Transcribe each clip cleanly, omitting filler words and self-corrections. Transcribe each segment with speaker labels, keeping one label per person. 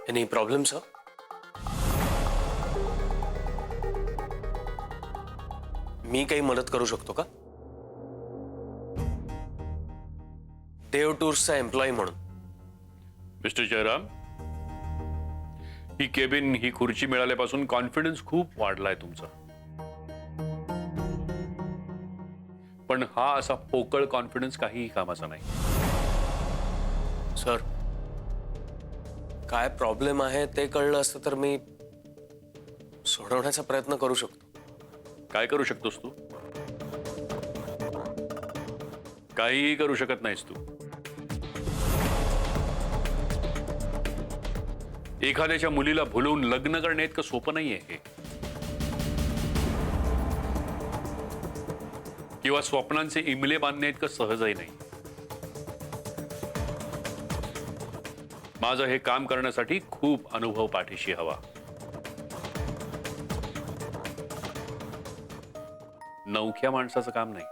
Speaker 1: Any problem sir? मी काही मदत करू शकतो का? देव टूर्सचा एम्प्लॉई म्हणून.
Speaker 2: मिस्टर जयराम, ही केबिन, ही खुर्ची मिळाल्यापासून कॉन्फिडन्स खूप वाढलाय तुमचा. पण हा असा पोकळ कॉन्फिडन्स काहीही कामाचा नाही.
Speaker 1: सर, काय प्रॉब्लेम आहे ते कळलं असतं तर मी सोडवण्याचा प्रयत्न करू शकतो.
Speaker 2: काय करू शकतोस तू? काहीही करू शकत नाहीस तू. एखाद्याच्या मुलीला भुलवून लग्न करणे इतकं सोपं नाहीये हे. किंवा स्वप्नांचे इमले बांधणे इतकं सहजही नाही. माझं हे काम करण्यासाठी खूप अनुभव पाठीशी हवा. नवख्या माणसाचं काम नाही.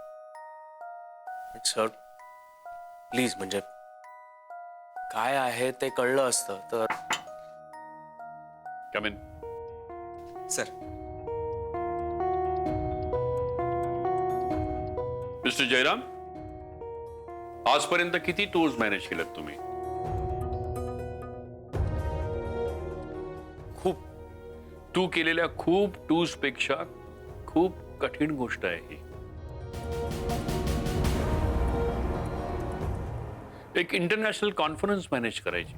Speaker 1: सर प्लीज, म्हणजे काय आहे ते कळलं असतं तर.
Speaker 2: कम इन.
Speaker 3: सर,
Speaker 2: मिस्टर जयराम, आजपर्यंत किती टूर्स मॅनेज केलेत तुम्ही?
Speaker 1: खूप.
Speaker 2: तू केलेल्या खूप टूर्स पेक्षा खूप कठीण गोष्ट आहे ही. एक इंटरनॅशनल कॉन्फरन्स मॅनेज करायची.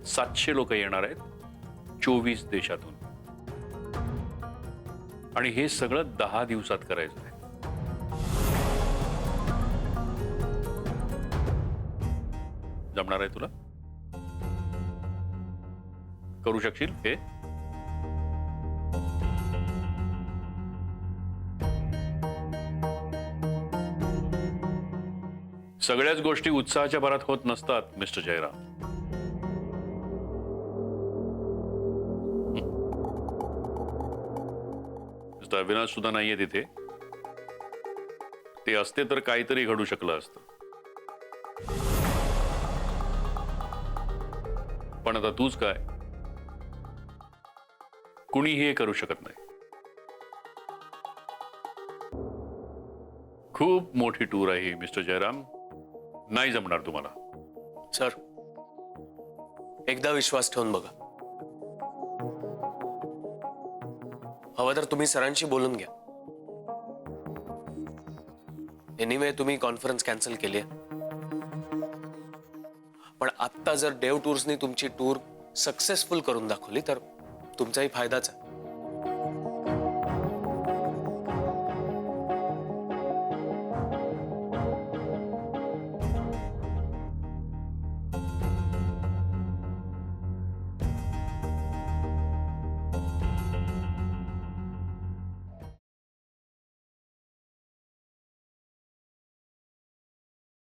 Speaker 2: 700 लोक येणार आहेत 24 देशातून, आणि हे सगळं 10 दिवसात करायचं आहे. जमणार आहे तुला? करू शकशील हे? सगळ्याच गोष्टी उत्साहाच्या भरात होत नसतात मिस्टर जयराम. मिस्टर अविनाश सुद्धा नाहीये तिथे. ते असते तर काहीतरी घडू शकलं असतं. पण आता तूच काय, कुणीही हे करू शकत नाही. खूप मोठी टूर आहे ही मिस्टर जयराम. नाही जमणार तुम्हाला.
Speaker 1: सर, एकदा विश्वास ठेवून बघा. हवं तर तुम्ही सरांशी बोलून घ्या. एनिवे तुम्ही कॉन्फरन्स कॅन्सल केली आहे, पण आत्ता जर देव टूर्सनी तुमची टूर सक्सेसफुल करून दाखवली तर तुमचाही फायदाच आहे.